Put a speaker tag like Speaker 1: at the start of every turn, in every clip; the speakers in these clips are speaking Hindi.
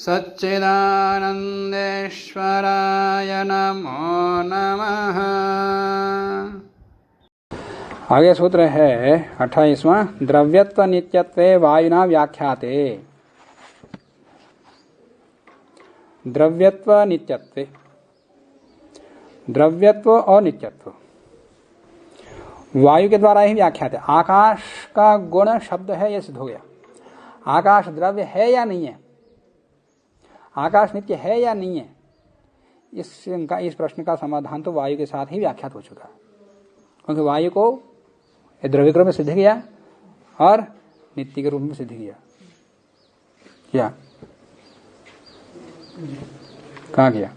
Speaker 1: सच्चिदानंदेश्वराय नमो नमः। आगे सूत्र है 28वां, द्रव्यत्व नित्यत्वे वायुना व्याख्याते। द्रव्यत्व नित्यत्व, द्रव्यत्व और नित्यत्व वायु के द्वारा ही व्याख्यात है। आकाश का गुण शब्द है, यह सिद्ध हो गया। आकाश द्रव्य है या नहीं है, आकाश नित्य है या नहीं है, इस प्रश्न का समाधान तो वायु के साथ ही व्याख्यात हो चुका, क्योंकि वायु को द्रव्य के रूप में सिद्ध किया और नित्य के रूप में सिद्ध किया। क्या कहाँ किया?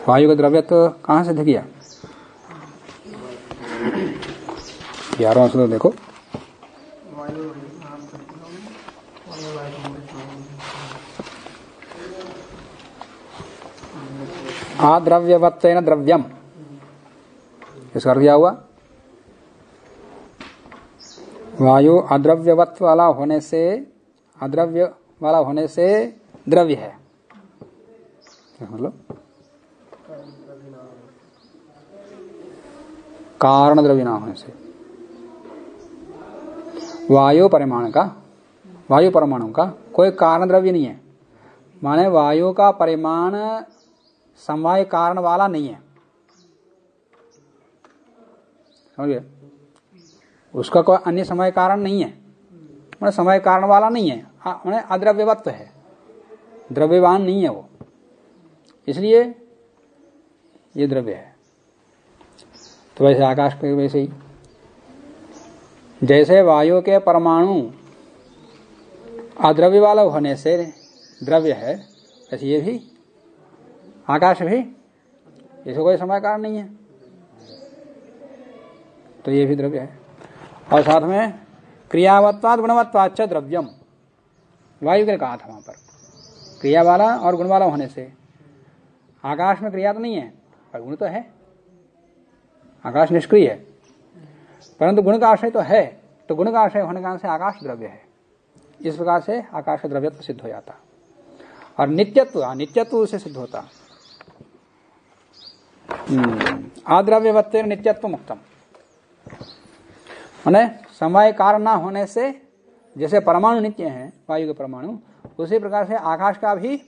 Speaker 1: वायु का द्रव्य तो कहाँ सिद्ध किया? 11वां सूत्र देखो। आद्रव्यवत्वेन द्रव्यम, इसका अर्थ क्या हुआ? वायु अद्रव्यवत्व वाला होने से, अद्रव्य वाला होने से द्रव्य है, मतलब कारण द्रव्य ना होने से। वायु परमाणु का कोई कारण द्रव्य नहीं है, माने वायु का परिमाण समवाय कारण वाला नहीं है, समझे? उसका कोई अन्य समय कारण नहीं है, माने समय कारण वाला नहीं है, माने अद्रव्यवत्व है, द्रव्यवान नहीं है वो, इसलिए ये द्रव्य है। तो वैसे आकाश के वैसे ही, जैसे वायु के परमाणु अद्रव्य वाला होने से द्रव्य है, ऐसे ये भी आकाश भी, इसको कोई समय कारण नहीं है, तो ये भी द्रव्य है। और साथ में क्रियावत्वाद गुणवत्वाच्च द्रव्यम, वायु के कहा था वहां पर, क्रिया वाला और गुण वाला होने से। आकाश में क्रिया तो नहीं है पर गुण तो है, आकाश निष्क्रिय है परंतु गुण का आश्रय तो है, तो गुण का आश्रय होने कारण से आकाश द्रव्य है। इस प्रकार से आकाश का द्रव्यत्व सिद्ध हो जाता। और नित्यत्व से सिद्ध होता। आद्रव्यवत्व नित्यत्व मुक्तम, माने समय कारण ना होने से, जैसे परमाणु नित्य है वायु के परमाणु, उसी प्रकार से आकाश का भी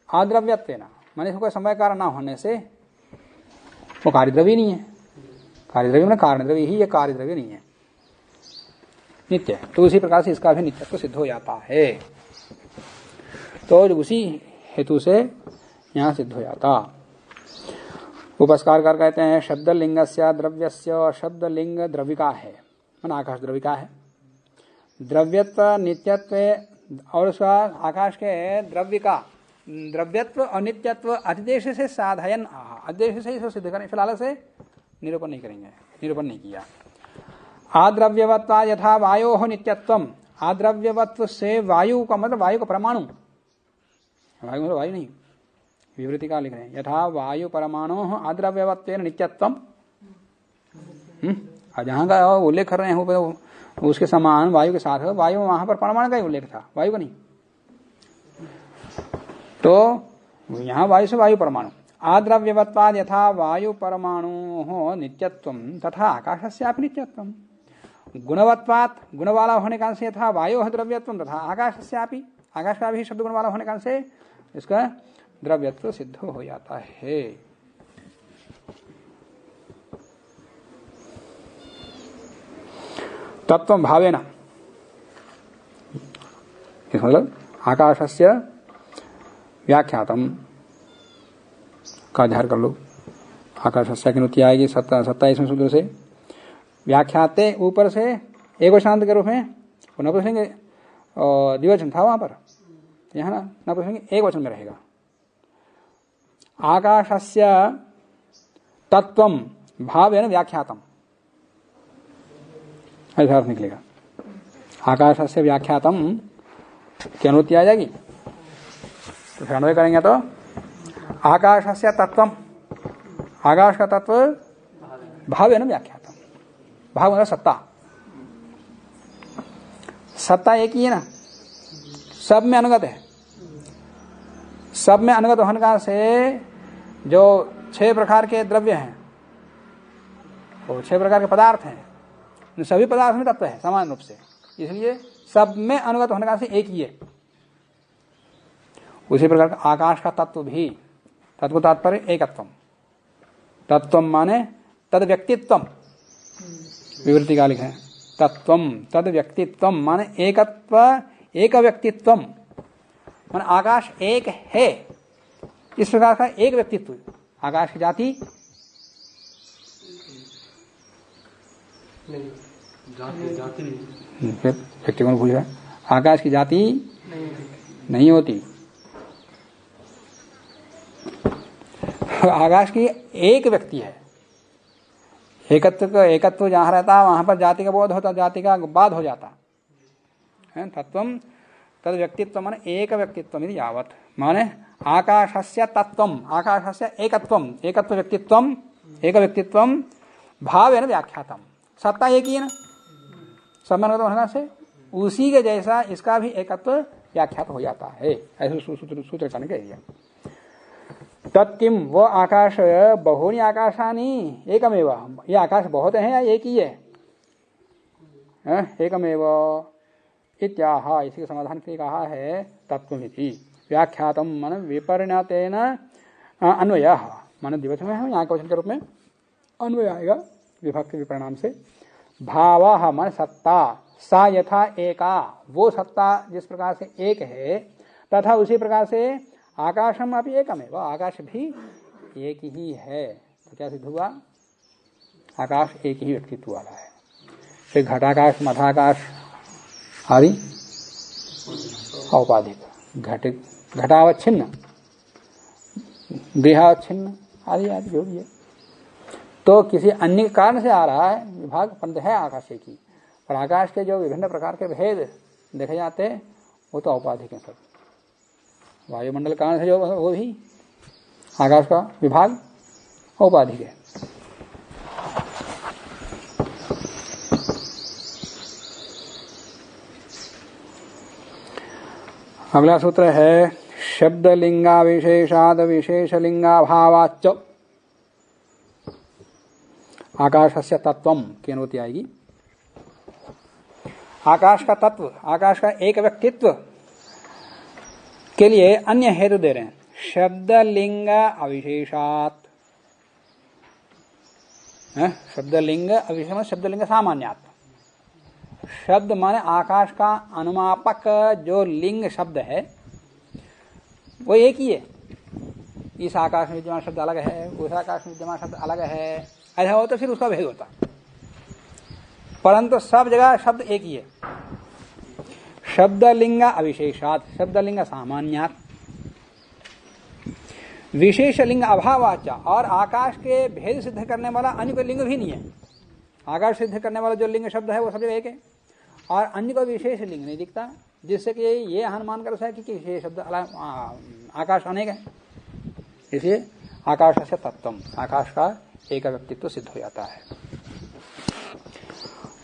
Speaker 1: आद्रव्यत्व ना, माने इसको समय कारण ना होने से वो कार्यद्रव्य नहीं है। कार्यद्रव्य में कारण द्रव्य ही, ये कार्यद्रव्य नहीं है, नित्य है। तो उसी प्रकार से इसका भी नित्यत्व सिद्ध हो जाता है। तो उसी हेतु से यहां सिद्ध हो जाता। उपस्कारकार कहते हैं शब्द लिंगस्य द्रव्यस्य, और शब्द लिंग द्रविका है, माना आकाश द्रविका है। द्रव्यत्व नित्यत्व, और उसका आकाश के द्रव्य का द्रव्यत्व और नित्यत्व अधिदेश से साधयन, अधिदेश से इसको सिद्ध करें, फिलहाल से निरूपण नहीं करेंगे, निरूपण नहीं किया। आद्रव्यवत्वा यथा वायो नित्यत्वम, आद्रव्यवत्व से वायु का मतलब वायु का परमाणु, वायु मतलब वायु नहीं, विवृति का लिख रहे हैं, यथा वायु परमाणु आद्रव्यवत्वेन नित्यत्वम। जहां का उल्लेख कर रहे हैं उसके समान वायु के साथ, वायु वहां पर परमाणु का ही उल्लेख था, वायु का नहीं। तो यहां वायु से वायु परमाणु, आद्रव्यवत्वाद यथा वायु परमाणु नित्यत्वम तथा आकाशस्यापि नित्यत्वम। गुणवत्वात्, गुण वाला होने का से यथा वायु द्रव्यत्वम तथा आकाशस्यापि, आकाश का भी शब्द गुण वाला होने का से इसका द्रव्यत्व सिद्ध हो जाता है। तत्व भावेन, मतलब आकाशस्य व्याख्यातम का अध्ययन कर लो। आकाशस्य की नुति आएगी 27वें सूत्र से। व्याख्याते ऊपर से एक वचनांत के रूप में न पूछेंगे, द्विवचन था वहां पर, यहाँ न पूछेंगे एक वचन में रहेगा। आकाशस्य तत्वम भावेन व्याख्यातम, ऐसा अर्थ निकलेगा। आकाशस्य व्याख्यातम की अनुमति आ जाएगी, तो फिर अन्वय करेंगे तो आकाशस्य तत्वम, आकाश का तत्व भावेन व्याख्यातम। भाव मतलब सत्ता, सत्ता एक ही है ना, सब में अनुगत है। सब में अनुगत होने का से जो 6 प्रकार के द्रव्य हैं, वो 6 प्रकार के पदार्थ हैं, सभी पदार्थ में तत्व है समान रूप से, इसलिए सब में अनुगत होने का से एक ही है। उसी प्रकार का आकाश का तत्व भी, तत्व तात्पर्य एकत्वम, तत्वम माने तद व्यक्तित्वम, विवृत्ति का लिखा है तत्वम तद व्यक्तित्वम माने एकत्व, एक व्यक्तित्वम माने आकाश एक है, इस प्रकार का एक व्यक्तित्व। आकाश की जाति
Speaker 2: जाति नहीं,
Speaker 1: फिर व्यक्ति कौन पूछ रहा है? आकाश की जाति नहीं होती। आकाश की एक व्यक्ति है। एकत्व जहां रहता है वहां पर जाति का बोध होता, जाति का बाद हो जाता है। तत्वम तद व्यक्तित्व माने एक व्यक्तित्व यावत माने आकाशस्य तत्वम, आकाशस्य एकत्वम, एकत्व व्यक्तित्वम, एक व्यक्तित्वम भावेन व्याख्यातम, सत्ता एक ही है ना, सब होने से उसी के जैसा इसका भी एकत्व व्याख्यात हो जाता है। ऐसे सूत्र करने के लिए तत्किम वो आकाश बहुनी आकाशानी एकमेव, ये आकाश बहुत है या एक ही है? एकमेव इत्याह, इसी के समाधान के लिए कहा है तत्वमिति व्याख्यातम मन विपरिणतेन अन्वयः, माने दिवस में है यहाँ क्वेश्चन के रूप में अन्वय आएगा विभक्ति विपरिणाम से। भावः मन सत्ता, सा यथा एका, वो सत्ता जिस प्रकार से एक है तथा उसी प्रकार से आकाशम अभी एकमेव, आकाश भी एक ही है। तो क्या सिद्ध हुआ? आकाश एक ही व्यक्तित्व वाला है। फिर घटाकाश, मठाकाश आदि औपाधिक, घटित, घटावच्छिन्न, गृहावच्छिन्न आदि आदि जो भी है, तो किसी अन्य कारण से आ रहा है विभाग, परंतु है आकाश एक ही। पर आकाश के जो विभिन्न प्रकार के भेद देखे जाते हैं वो तो औपाधिक है सब। वायुमंडल कारण से जो वो भी आकाश का विभाग औपाधिक है। अगला सूत्र है शब्द लिंगा विशेषाद विशेषलिंगाभावाच्च आकाशस्य तत्वम की अनुमति आएगी। आकाश का तत्व, आकाश का एक व्यक्तित्व के लिए अन्य हेतु दे रहे हैं। शब्द लिंग अविशेषात, शब्द लिंग अविशेष, शब्द लिंग सामान्यात, शब्द माने आकाश का अनुमापक जो लिंग शब्द है वो एक ही है। इस आकाश में विद्यमान शब्द अलग है, उस आकाश में विद्यमान शब्द अलग है, ऐसा हो तो फिर उसका भेद होता, परंतु सब जगह शब्द एक ही है। शब्द लिंग अविशेषात, शब्द लिंग सामान्यात, विशेष लिंग अभावाच, और आकाश के भेद सिद्ध करने वाला अन्य कोई लिंग भी नहीं है। आकाश सिद्ध करने वाला जो लिंग शब्द है वो सब जगह एक है, और अन्य को विशेष लिंग नहीं दिखता, जिससे कि ये अनुमान कर सकता है कि ये शब्द आकाश अनेक है। इसलिए आकाश से तत्वम, आकाश का एक व्यक्तित्व सिद्ध हो जाता है।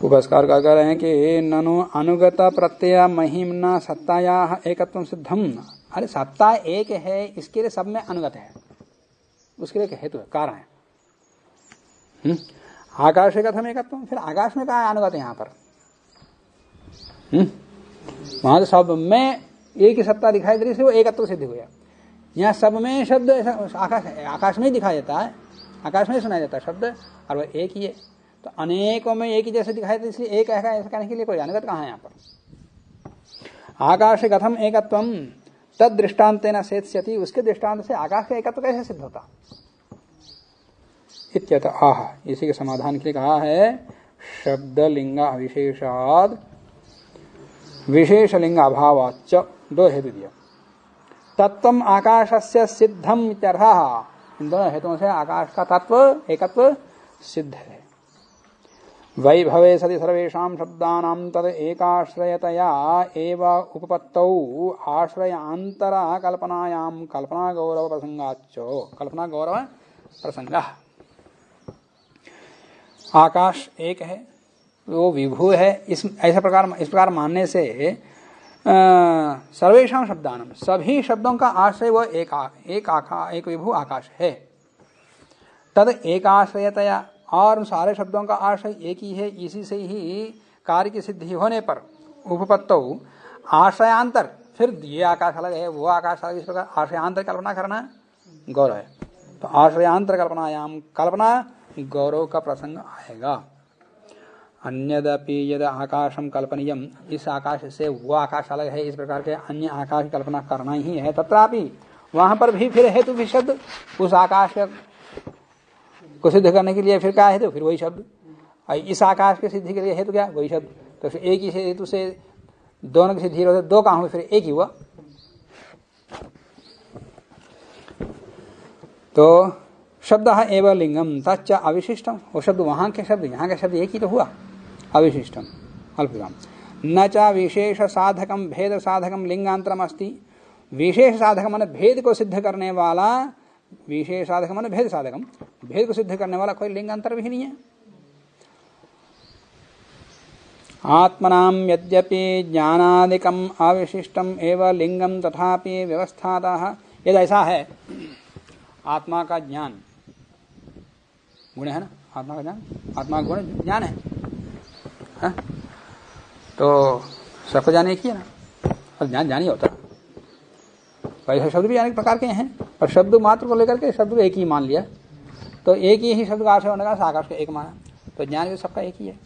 Speaker 1: उपस्कार का कह रहे हैं कि ननु अनुगत प्रत्यय महिम्ना सत्ताया एकत्वम सिद्धम। अरे सत्ता एक है, इसके लिए सब में अनुगत है, उसके लिए हेतु है, कारण है। आकाश एकत्वम एकत्वम, फिर आकाश में कहा अनुगत है यहाँ पर? वहां तो सब में एक ही सत्ता दिखाई दे रही, इसलिए वो एकत्व सिद्ध हो गया। यहाँ सब में शब्द आकाश में ही दिखाई देता है, आकाश में ही सुनाई देता है शब्द, और वह एक ही है। तो अनेकों में एक ही जैसे दिखाई देता है, इसलिए एक है ऐसा कहने के लिए कोई अनुगत कहाँ है यहाँ पर? आकाश कथम एकत्वम तद दृष्टांतेन सेत्स्यति, उसके दृष्टांत से आकाश का एकत्व कैसे सिद्ध होता? इत्यतः आह, इसी के समाधान के लिए कहा है शब्द लिंग अविशेषाद विशेष लिंग अभावाच्च, दो हेतु दिया। तत्वम आकाशस्य सिद्धम इत्यर्थः, इन दोनों हेतुओं से आकाश का तत्व एकत्व सिद्ध है। वैभवे सति सर्वेषां शब्दानां तद एकाश्रयतया एव उपपत्तौ आश्रयान्तरा कल्पनायां कल्पना गौरव प्रसंगाच्चो, कल्पना गौरव प्रसंगः। आकाश एक है, वो विभु है, इस प्रकार मानने से सर्वेषां शब्दानां, सभी शब्दों का आश्रय वह एक विभु आकाश है। तद एक आश्रयतया, और उन सारे शब्दों का आश्रय एक ही है, इसी से ही कार्य की सिद्धि होने पर उपपत्तौ आश्रयांतर, फिर ये आकाश अलग है वो आकाश अलग, इस प्रकार आश्रयांतर कल्पना करना गौरव है। तो आश्रयांतर कल्पनायाम कल्पना गौरव का प्रसंग आएगा। अन्यदपि यद आकाशम कल्पनीयम, इस आकाश से वो आकाश अलग है, इस प्रकार के अन्य आकाश की कल्पना करना ही है। तत्रापि वहां पर भी फिर हेतु भी शब्द, उस आकाश को सिद्ध करने के लिए फिर क्या हेतु, फिर वही शब्द। इस आकाश की सिद्धि के लिए हेतु क्या, वही शब्द। तो फिर एक ही हेतु से दोनों की सिद्धि होती, दो काम हुए फिर एक ही हुआ। तो शब्द एवं लिंगम तच्च अविशिष्टम, वो शब्द वहां के शब्द यहाँ के शब्द एक ही तो हुआ, अविशिष्टम अल्पविराम। न च विशेष साधकम भेद साधकम लिंगांतरम अस्ति, विशेष साधक मन भेद को सिद्ध करने वाला, विशेष साधक मन भेद साधकम, भेद को सिद्ध करने वाला कोई लिंगांतर भी नहीं है। आत्मनाम यद्यपि ज्ञानादिकम अविशिष्टम एवं लिंगम तथापि व्यवस्थातः, यदि ऐसा है आत्मा का ज्ञान गुण है ना, आत्मा का ज्ञान, आत्मा का गुण ज्ञान है, तो सबको जाने की है ना, और ज्ञान ही होता है। वैसे शब्द भी अनेक प्रकार के हैं, और शब्द मात्र को लेकर के शब्द को एक ही मान लिया, तो एक ही शब्द का आश्रय होने का आकाश को एक माना, तो ज्ञान भी सबका एक ही है।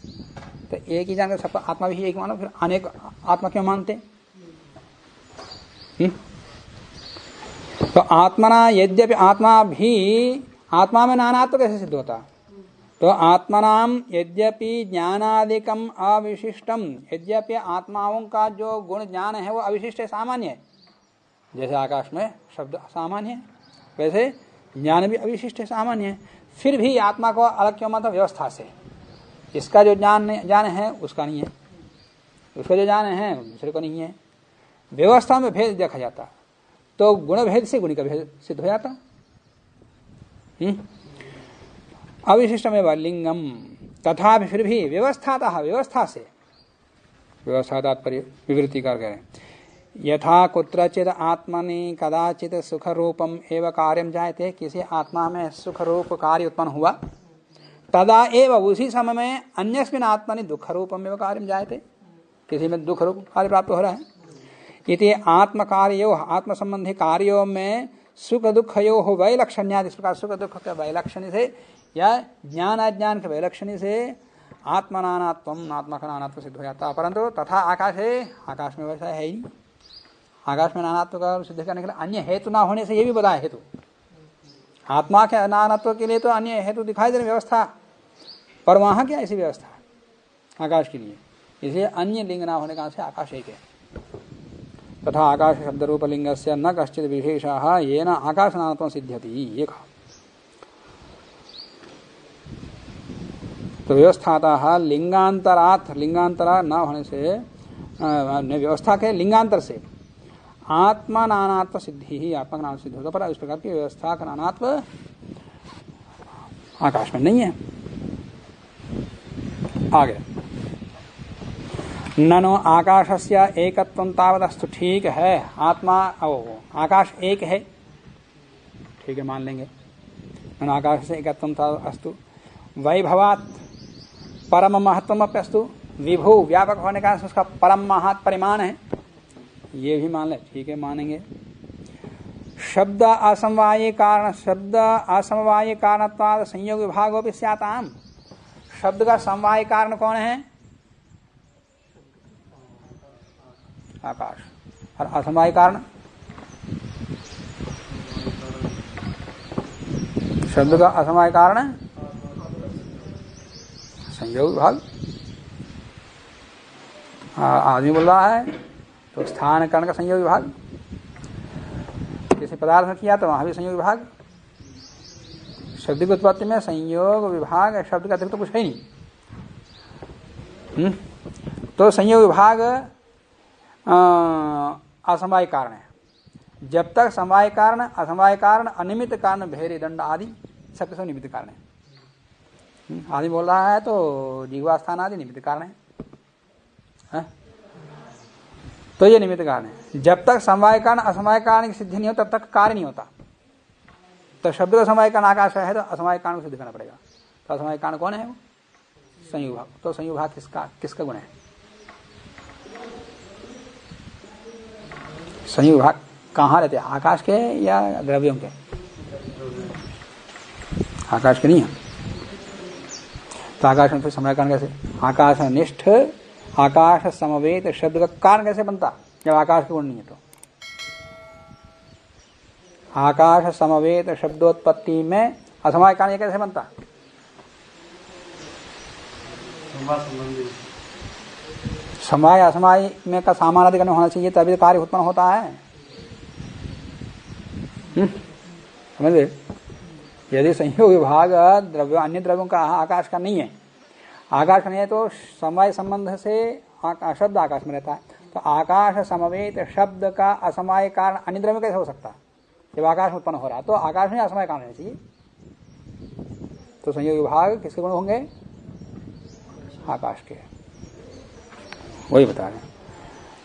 Speaker 1: तो एक ही जानकर सबका आत्मा भी एक मानो, फिर अनेक आत्मा क्यों मानते? तो आत्मना यद्यपि, आत्मा भी, आत्मा में नानात्व कैसे सिद्ध होता? तो आत्मनाम यद्यपि ज्ञानादिकम अविशिष्टम, यद्यपि आत्माओं का जो गुण ज्ञान है वो अविशिष्ट है, सामान्य है। जैसे आकाश में शब्द सामान्य है, वैसे ज्ञान भी अविशिष्ट है, सामान्य है। फिर भी आत्मा को अलग क्यों मानता? व्यवस्था से। इसका जो ज्ञान है उसका नहीं है, उसका जो ज्ञान है दूसरे को नहीं है। व्यवस्था में भेद देखा जाता, तो गुण भेद से गुणी का भेद सिद्ध हो जाता। अविशिष्टमेव लिंगम तथा फिर भी व्यवस्थातः, व्यवस्था से, व्यवस्था तात्पर्य विवृत्ति कर करें। यथा कुत्रचित आत्मनि कदाचित सुख रूपम एवं कार्यम जायते, किसी आत्मा में सुख रूप कार्य उत्पन्न हुआ, तदा एवं उसी समय में अन्यस्मिन् आत्मनि दुख रूपम एवं कार्यम जायते, किसी में दुख रूप कार्य प्राप्त हो रहा है। इति आत्म कार्यो, आत्म संबंधी कार्यों में सुख दुखयो हो वैलक्षण्यादि, इस प्रकार सुख दुख के वैलक्षण्य से या ज्ञान अज्ञान के वैलक्षण्य से आत्मनानात्वम, आत्मा का नानात्व सिद्ध हो जाता। परंतु तथा आकाश है, आकाश में वैसा है ही। आकाश में नानात्व का सिद्ध करने के लिए अन्य हेतु ना होने से ये भी बताया हेतु। आत्मा के नानात्व के लिए तो अन्य हेतु दिखाई दे रही व्यवस्था, पर वहां क्या ऐसी व्यवस्था आकाश के लिए, इसलिए अन्य लिंग ना होने का से आकाश एक है। तथा आकाश शब्द रूप लिंग से न कश्चित विशेषः येन आकाश नानात्वं सिद्ध्यति, ये कहा। तो व्यवस्थातः लिंगांतरात्, लिंगांतरा न होने से, व्यवस्था के लिंगांतर से आत्मा नानात्व सिद्धि ही, आत्मा का नानात्व सिद्ध होता, पर इस प्रकार की व्यवस्था का नानात्व आकाश में नहीं है। आगे ननो आकाशस्य एकत्वं तावदस्तु, ठीक है आत्मा आकाश एक है, ठीक है मान लेंगे। ननो आकाश से एकत्वं तावदस्तु, वैभवात् परम महत्वमप्यस्तु, विभु व्यापक होने का उसका परम महत् परिमाण है, ये भी मान ले, ठीक है मानेंगे। शब्द असमवाय कारण, शब्द असमवाय कारणत्वाद संयोग विभागोपि स्याताम, शब्द का समवाय कारण कौन है? आकाश। और असमवाय कारण, शब्द का असमवाय कारण संयोग विभाग। आदमी बोल रहा है तो स्थान करण का संयोग विभाग, किसी पदार्थ में किया तो वहां भी संयोग विभाग। शब्द की उत्पत्ति में संयोग विभाग, शब्द का अतिरिक्त तो कुछ है नहीं। तो संयोग विभाग असमवाय कारण है। जब तक समवाय कारण, असमवाय कारण, अनिमित कारण, भेरी दंड आदि सबके सब निमित्त कारण है। आदमी बोल रहा है तो जिह्वा स्थान आदि निमित्त कारण है। तो ये निमित्त कारण है। जब तक समवाय कारण असमवाय कारण की सिद्धि नहीं हो तब तक कार्य नहीं होता। तो शब्द का समवाय कारण आकाश है तो असमवाय कारण को सिद्ध करना पड़ेगा। तो असमवाय कारण कौन है? वो संयोग भाग। तो संयोग भाग किसका गुण है? संयोग भाग कहाँ रहते हैं? आकाश के या द्रव्यों के? आकाश के नहीं है। तो आकाश में फिर समय कारण कैसे? आकाश निष्ठ आकाश समवेत शब्द का कारण कैसे बनता जब आकाश के गुण नहीं है? तो आकाश समवेत शब्दोत्पत्ति में असमवाय कारण ये कैसे बनता? समय असमवाय में का समानाधिकरण होना चाहिए तभी कार्य उत्पन्न होता है। समझे? यदि संयोग विभाग द्रव्य अन्य द्रव्यों का आकाश का नहीं है, आकाश का नहीं है तो समवाय संबंध से शब्द आकाश में रहता है। तो आकाश समवेत शब्द का असमवाय कारण अन्य द्रव्य कैसे हो सकता? जब आकाश में उत्पन्न हो रहा है तो आकाश में असमवाय कारण होना चाहिए। तो संयोग विभाग किसके गुण होंगे? आकाश के। वही बता रहे हैं।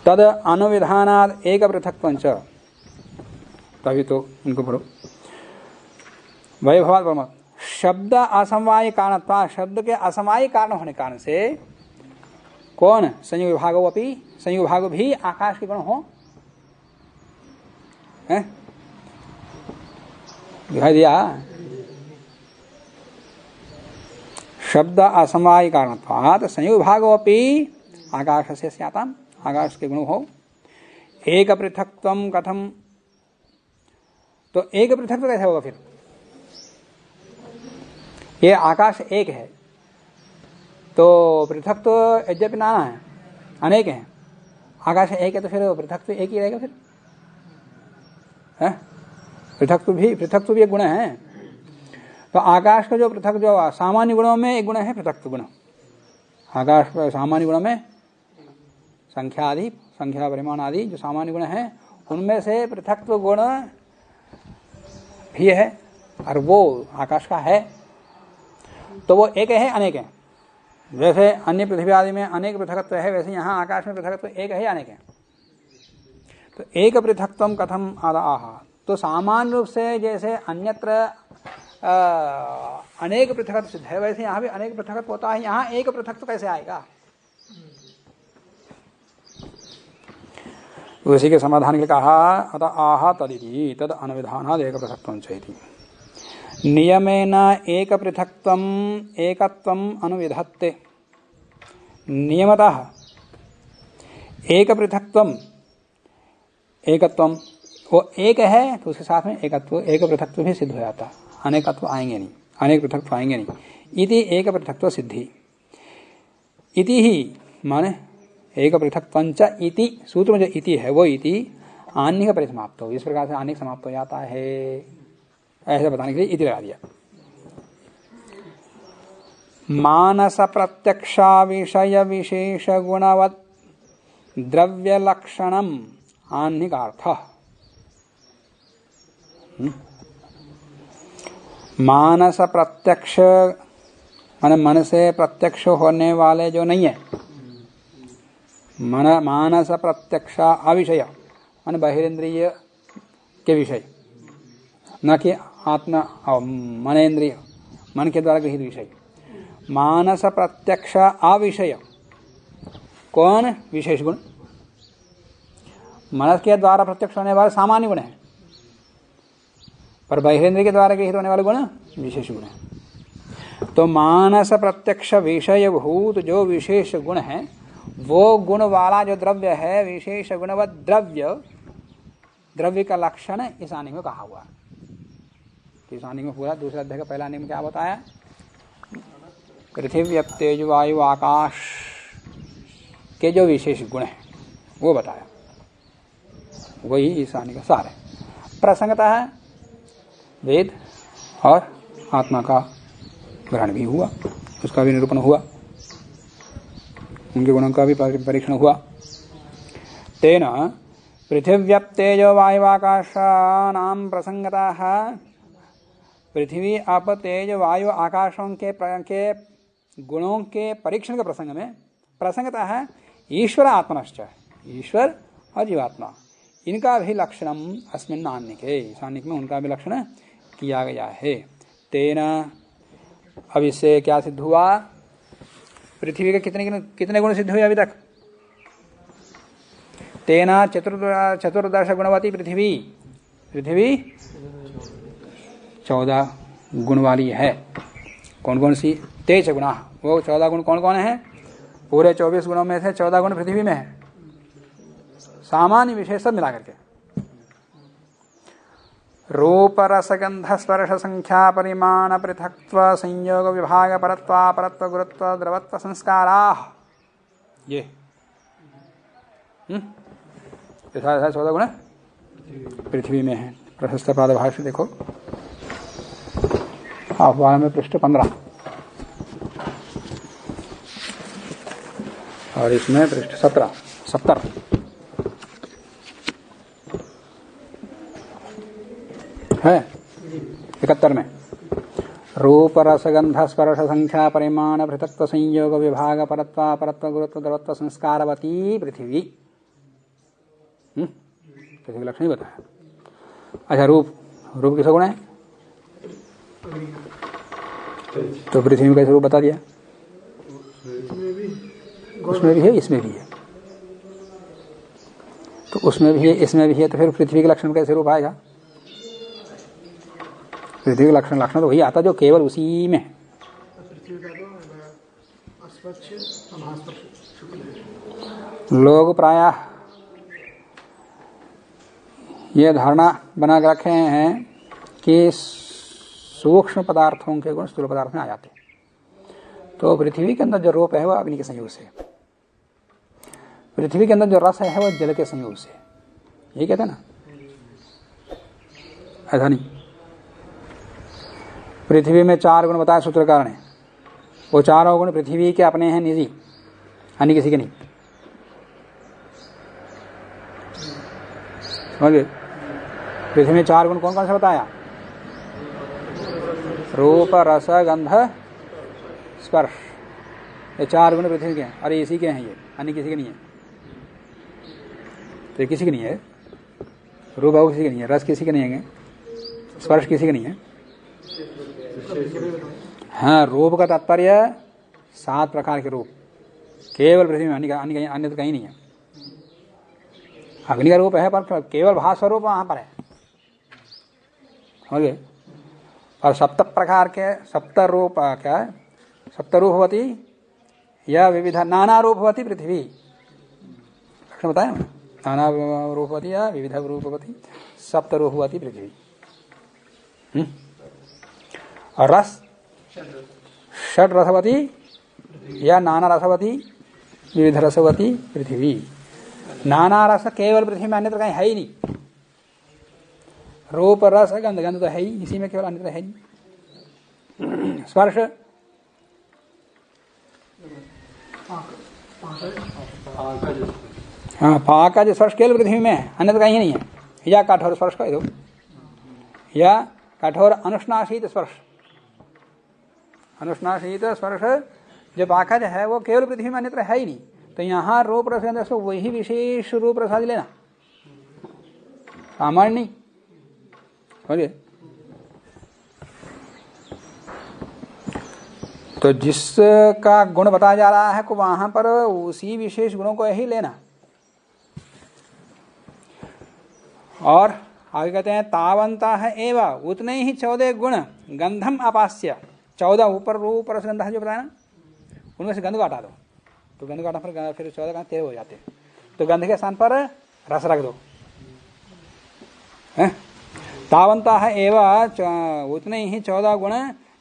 Speaker 1: तद अनुविधानाद एक पृथक्त्वंच, तभी तो इनको पढ़ो। वैभवाद ब्रह्म शब्द असमवाय कारणत्वा, शब्द के असमवाय कारण होने कारण से कौन? संयोग विभागो अपि, संयोग विभाग भी आकाश के गुण हो। दिखाई दिया? शब्द असमवाय कारणत्वात् संयोग विभागो अपि आकाश से स्याताम, आकाश के गुण हो। एक पृथक्त्वम कथम, तो एक पृथक्त्व कैसे होगा फिर? ये आकाश एक है तो पृथक्त्व यद्यपि नाना है, अनेक है। आकाश एक है तो फिर पृथक्त्व एक ही रहेगा फिर? पृथक्त्व भी एक गुण है। तो आकाश का जो पृथक जो सामान्य गुणों में एक गुण है पृथक्त्व गुण। आकाश सामान्य गुणों में संख्या आदि, संख्या परिमाण आदि जो सामान्य गुण है उनमें से पृथक्त्व गुण भी है और वो आकाश का है। तो वो एक है अनेक है। जैसे अन्य पृथ्वी आदि में अनेक पृथकत्व है वैसे यहाँ आकाश में पृथकत्व एक है अनेक है। तो एक पृथक्त्वम कथम आह, तो सामान्य रूप से जैसे अन्यत्र अनेक पृथकत्व सिद्ध है वैसे यहाँ भी अनेक पृथकत्व होता है। यहाँ एक पृथकत्व कैसे आएगा? उसी के समाधान के लिए कहा अतः आह तदिति तद अनुविधानाद् एक पृथक्त्वं चेति नियमेन एक पृथक्त्वम् एकत्वम् अनुविधत्ते। नियमतः एक पृथक्त्वम् एकत्वम्, वो एक है तो उसके साथ में एकत्व एक पृथक्त्व भी सिद्ध हो जाता। अनेकत्व आएंगे नहीं, अनेक पृथक्त्व आएंगे नहीं। इति एक पृथक्त्व सिद्धि। इति ही माने एक पृथक्त्वंच इति, सूत्र में जो इति है वो इति आन्निक परिसमाप्त हो। इस प्रकार से आन्निक समाप्त हो जाता है, ऐसे बताने के लिए इति लगा दिया। मानस प्रत्यक्षा विषय विशेष गुणवत् द्रव्य लक्षणम आन्निकार्थ। मानस प्रत्यक्ष माने मन से प्रत्यक्ष होने वाले जो नहीं है, मानस प्रत्यक्ष अविषय माने बहिरेंद्रिय के विषय, न कि आत्मा मनेन्द्रिय मन के द्वारा गृहीत विषय। मानस प्रत्यक्ष अविषय कौन? विशेष गुण। मनस के द्वारा प्रत्यक्ष होने वाले सामान्य गुण है पर बहिरेंद्रिय के द्वारा गृहीत होने वाले गुण विशेष गुण है। तो मानस प्रत्यक्ष विषय भूत जो विशेष गुण है वो गुण वाला जो द्रव्य है विशेष गुणवत द्रव्य, द्रव्य का लक्षण इस आने में कहा हुआ। इस आने में पूरा दूसरे अध्याय का पहला नियम क्या बताया? पृथ्वी तेज वायु आकाश के जो विशेष गुण है वो बताया। वही इस आने का सार है। प्रसंगतः है वेद और आत्मा का ग्रहण भी हुआ, उसका भी निरूपण हुआ, उनके गुणों का भी परीक्षण हुआ। तेन पृथिव्यप्तेजो वायुवाकाशानां प्रसंगतः पृथ्वी अप तेज वायु आकाशों के गुणों के परीक्षण के प्रसंग में प्रसंगतः ईश्वर आत्मनश्च, ईश्वर और जीवात्मा, इनका भी लक्षणम अस्मिन् आन्निके, इस आन्निक में उनका भी लक्षण किया गया है। तेना, अब इससे क्या सिद्ध हुआ? पृथ्वी के कितने गुण सिद्ध हुए अभी तक? तेना चतुर्दश गुणवती पृथ्वी, पृथ्वी 14 गुण वाली है। कौन कौन सी? तेज गुणा, वो 14 गुण कौन कौन है? पूरे 24 गुणों में से 14 गुण पृथ्वी में है, सामान्य विशेष सब मिला करके। रूप रस गंध स्पर्श संख्या परिमाण पृथक्त्व संयोग विभाग परत्व परत्व गुरुत्व द्रवत्व संस्कारा, ये 14 गुण पृथ्वी में है। प्रशस्त पादभाष्य देखो, अखबार में पृष्ठ 15 और इसमें पृष्ठ 70 है। 71 में रूप रस गंध स्पर्श संख्या परिमाण पृथक्त्व संयोग विभाग परत्व परत्व गुरुत्व द्रवत्व संस्कारवती पृथ्वी, पृथ्वी लक्षण ही बताया। अच्छा, रूप किसका गुण है? तो पृथ्वी में कैसे रूप बता दिया? उसमें भी है, इसमें भी है, तो उसमें भी है, इसमें भी है, तो फिर पृथ्वी के लक्षण कैसे रूप आएगा? पृथ्वी का लक्षण तो वही आता जो केवल उसी में है। लोग प्रायः ये धारणा बना के रखे हैं कि सूक्ष्म पदार्थों के गुण स्थूल पदार्थ में आ जाते हैं। तो पृथ्वी के अंदर जो रूप है वह अग्नि के संयोग से, पृथ्वी के अंदर जो रस है वह जल के संयोग से, यही कहते हैं ना? ऐसा नहीं। पृथ्वी में 4 गुण बताए सूत्रकार ने, वो चारों गुण पृथ्वी के अपने हैं, निजी, अन्य किसी के नहीं। समझिए, पृथ्वी में 4 गुण कौन कौन से बताया? रूप रस गंध स्पर्श, ये 4 गुण पृथ्वी के हैं। अरे इसी के हैं, ये अन्य किसी के नहीं है। तो किसी के नहीं है, रूप किसी के नहीं है, रस किसी के नहीं है, स्पर्श किसी के नहीं है। हाँ, रूप का तात्पर्य 7 प्रकार के रूप केवल पृथ्वी में, अन्य तो कहीं नहीं है। अग्नि का रूप है पर केवल भास स्वरूप वहां पर है, समझे? और 7 प्रकार के 7 रूप क्या है? 7 रूपवती या विविध नाना रूपवती पृथ्वी, लक्षण बताया ना? नाना रूपवती या विविध रूपवती 7 रूपवती पृथ्वी। और रस 6 रसवती या नाना रसवती विविध रसवती पृथ्वी। नाना रस केवल पृथ्वी में, अन्यत्र कहीं है ही नहीं। रूप रस गंध, गंध तो है ही इसी में, केवल अन्यत्र है नहीं। स्पर्श हाँ, पाक का जो स्पर्श केवल पृथ्वी में है, अन्यत्र कहीं नहीं है। या कठोर स्पर्श कह दो, या कठोर अनुष्णाशीत स्पर्श, अनुष्णाशीत स्पर्श जो पाकज है वो केवल पृथ्वी में, अन्यत्र है ही नहीं। तो यहाँ रूप रस गंध से वही विशेष रूप प्रसाद लेना, सामान्य नहीं। समझे? तो जिसका गुण बताया जा रहा है को वहां पर उसी विशेष गुणों को ही लेना। और आगे कहते हैं तावंता है एवं उतने ही 14 गुण गंधम अपास्य, 14 ऊपर रूप रस गंध जो बताया ना, उनमें से गंध को हटा दो, तो गंध को हटा फिर 14 का 13 हो जाते हैं। तो गंध के स्थान पर रस रख दो। तावंता है एवं उतने ही 14 गुण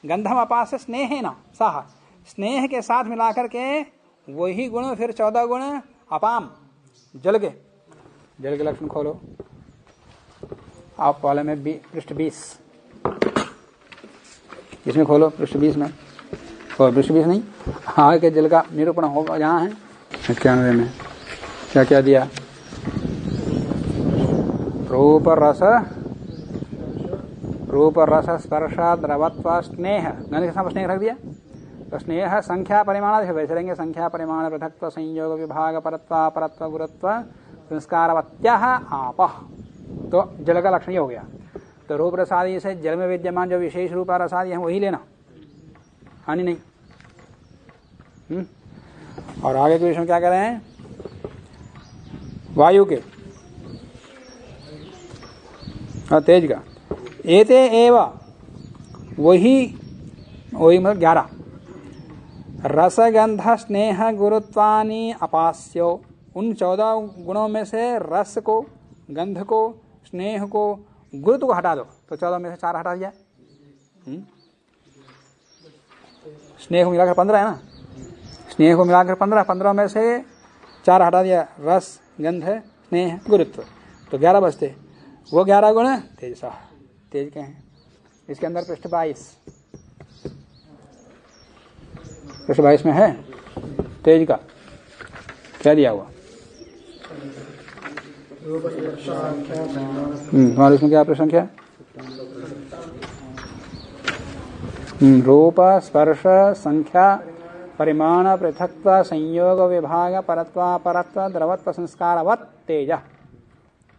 Speaker 1: गंधम अपास्य स्नेह न सह, स्नेह के साथ मिलाकर के वही गुण फिर 14 गुण अपाम जल के लक्षण खोलो आप वाले में पृष्ठ 20, इसमें खोलो पृष्ठ 20 में, और पृष्ठ 20 नहीं, आगे के जल का निरूपण होगा जहाँ है 91 में। क्या क्या दिया? रूप रस स्पर्श द्रवत्व स्नेह, गंध के साथ स्नेह रख दिया। तो स्नेह संख्या परिमाण से वैसे रहेंगे, संख्या परिमाण पृथक्त्व संयोग विभाग परत्व परत्व गुरुत्व संस्कारवत्यः आपः, तो जल का लक्षण ये हो गया। तो रूप रसादि से जल में विद्यमान जो विशेष रूप रसादि है वही लेना, हानि नहीं। और आगे के विषय में क्या कह रहे हैं, वायु के और तेज का। एते एव वही मतलब 11 रसगंध स्नेह गुरुत्वानि अपास्यो, उन 14 गुणों में से रस को, गंध को, स्नेह को, गुरुत्व को हटा दो तो 14 में से 4 हटा दिया। स्नेह को मिलाकर 15 है ना, स्नेह को मिलाकर 15 में से 4 हटा दिया, रस गंध स्नेह गुरुत्व, तो 11 बचते। वो 11 गुण तेज तेज के हैं। इसके अंदर पृष्ठ 22 में है तेज का क्या दिया हुआ। तुम्हारे इसमें क्या प्रश्न क्या, रूप स्पर्श संख्या परिमाण पृथक्त्व संयोग विभाग परत्व परत्व द्रवत्व संस्कारवत् तेज,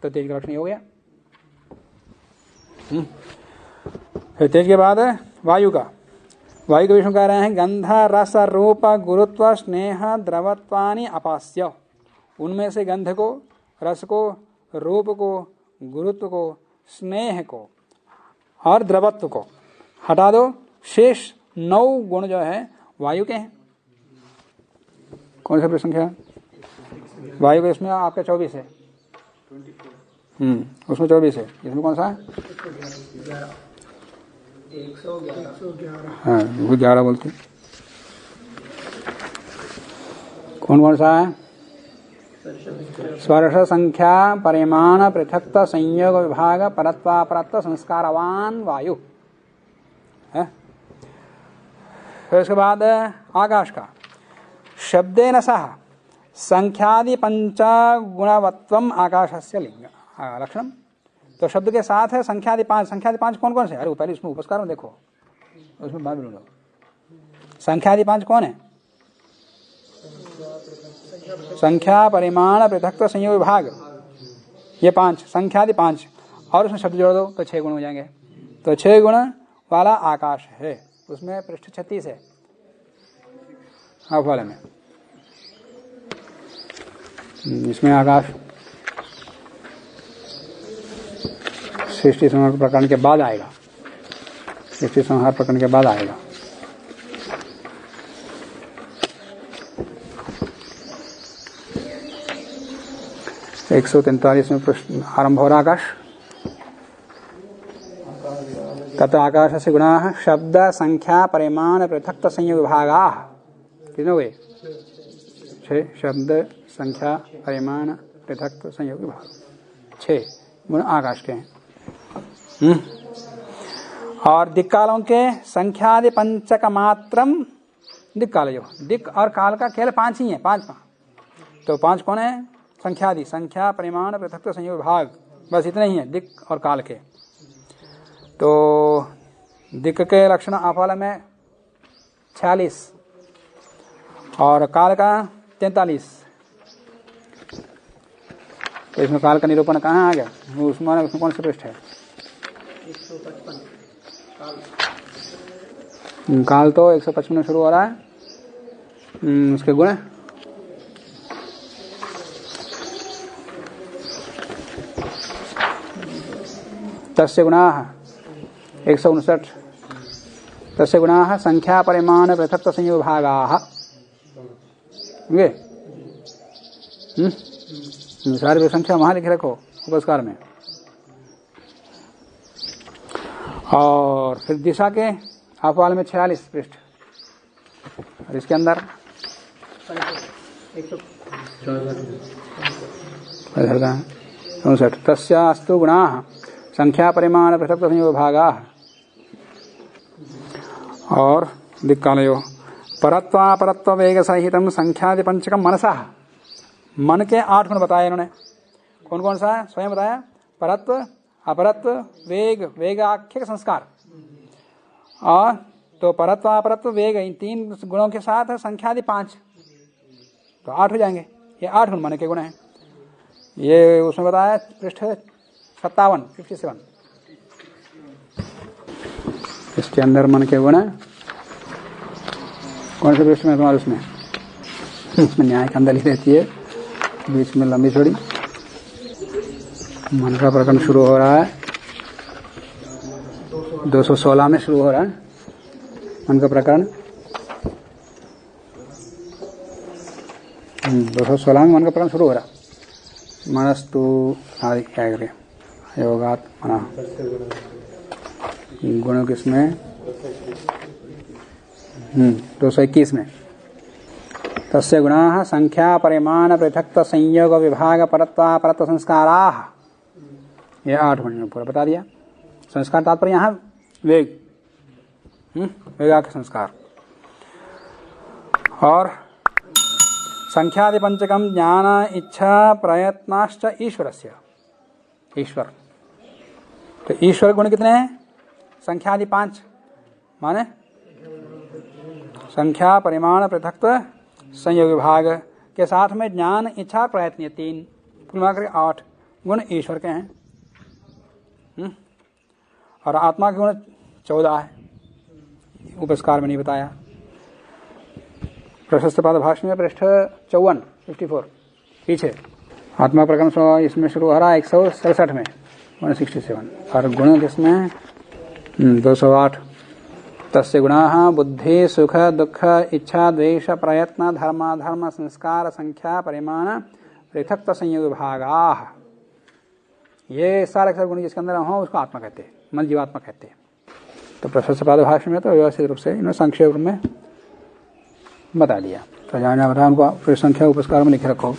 Speaker 1: तो तेज का लक्षण हो गया। फिर तेज के बाद वायु का। वायु के विषय कह रहे हैं गंध रस रूप गुरुत्व स्नेह द्रवत्वानि अपास्य, उनमें से गंध को, रस को, रूप को, गुरुत्व को, स्नेह को और द्रवत्व को हटा दो। शेष 9 गुण जो है वायु के हैं। कौन सा प्रश्न है वायु के, इसमें आपका 24 है। उसमें 24 है, इसमें कौन सा है 111। हाँ वो 11 बोलते। कौन कौन सा है, स्पर्श संख्या परिमाण पृथक्त्व संयोग विभाग परत्व परत्व संस्कारवान वायु है। फिर उसके बाद आकाश का। शब्देन सह संख्यादि पंचगुणवत्वम आकाशस्य लिंग लक्षणम, तो शब्द के साथ है संख्यादि 5। संख्यादि 5 कौन कौन से, अरे पहले उसमें उपस्कार में देखो, उसमें बात बोलो। संख्यादि 5 कौन है, संख्या परिमाण पृथक्त्व संयोग विभाग, ये 5 संख्यादि 5, और उसमें शब्द जोड़ दो तो 6 गुण हो जाएंगे। तो 6 गुण वाला आकाश है। उसमें पृष्ठ 36 है वाले में। इसमें आकाश सृष्टि संहार प्रकरण के बाद आएगा, सृष्टि संहार प्रकरण के बाद आएगा। एक 143 में प्रश्न आरंभ हो रहा आकाश। तत्र आकाशस्य गुणाः शब्द संख्या परिमाण पृथक्त्व संयोग विभागाः, कितने हुए 6। शब्द संख्या परिमाण पृथक्त्व संयोग विभाग 6 गुण आकाश के हैं। और दिक्कालों के संख्यादि पंचक मात्रम दिक्कालयो, दिक् और काल का केवल 5 ही है, 5। तो 5 कौन है, संख्यादि, संख्या परिमाण पृथक्त्व संयोग विभाग, बस इतने ही है दिक् और काल के। तो दिक् के लक्षण आफल में 46 और काल का 43। तो इसमें काल का निरूपण कहाँ आ गया, उसमें कौन सा पृष्ठ है,
Speaker 3: 155
Speaker 1: काल तो 155 में शुरू हो रहा है। उसके गुण तस्य गुणाः 159। तस्य गुणाः संख्या परिमाण पृथक्त्व संयोग विभागाः, सारी संख्या वहां लिखे रखो उपस्कार में। और फिर दिशा के अपवाल में 46 पृष्ठ, और इसके अंदर 64। तस्यास्तु गुणाः संख्या परिमाण पृथक्त्व संयोग विभागाः, और दिक्कालयो परत्वा परत्व वेग सहितम संख्यादि पंचकम मनसः, मन के 8 गुण बताए इन्होंने। कौन कौन सा है, स्वयं बताया, परत्व अपरत्व वेग, वेगाख्य संस्कार। और तो परत्व अपरत्व वेग इन 3 गुणों के साथ संख्यादि 5, तो 8 हो जाएंगे। ये 8 गुण मन के गुण हैं। ये उसमें बताया पृष्ठ 57 इसके अंदर मन के गुण कौन से पृष्ठ में तुम्हारे उसमें न्याय का अंदर ही रहती है, बीच में लंबी थोड़ी। मन का प्रकरण शुरू हो रहा है 216 में शुरू हो रहा है मन का प्रकरण। 216 में मन का प्रकरण शुरू हो रहा है। मनस्तु आदि क्या करे योगात मना गुण किसमें 221 में तस्य गुणाः संख्या परिमाण पृथक्त्व संयोग विभाग परत्वा परत्व संस्काराः। ये 8 मिनट में पूरा बता दिया। संस्कार तात्पर्य यहाँ वेग वेगा के संस्कार। और संख्यादि पंचकम ज्ञान इच्छा प्रयत्नाश्च ईश्वरस्य। ईश्वर तो ईश्वर गुण कितने हैं? संख्यादि 5 माने संख्या परिमाण पृथक्त्व संयोग विभाग के साथ में ज्ञान इच्छा प्रयत्न 3 कुल मिलाकर 8 गुण ईश्वर के हैं। और आत्मा के गुण 14 है, उपस्कार में नहीं बताया। प्रशस्त पाद भाष्य में पृष्ठ 54 पीछे आत्मा प्रकरण इसमें शुरू हो रहा है 167 में 167। और गुण किसमें 208 तस्य गुणाः बुद्धि सुख दुख इच्छा द्वेष प्रयत्न धर्म धर्म संस्कार संख्या परिमाण पृथक्त्व संयोग विभागाः। ये सारे गुण जिसके अंदर हो उसको आत्मा कहते हैं, मन जीवात्मा कहते हैं। तो प्रशस्त पाद भाष्य में तो व्यवस्थित रूप से इन्होंने संक्षेप में बता दिया। तो जाना बता उनको फिर संख्या उपस्कार में लिखे रखो।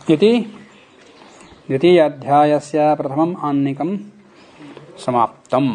Speaker 1: इति द्वितीय अध्यायस्य प्रथमम् आन्निकं समाप्तम्।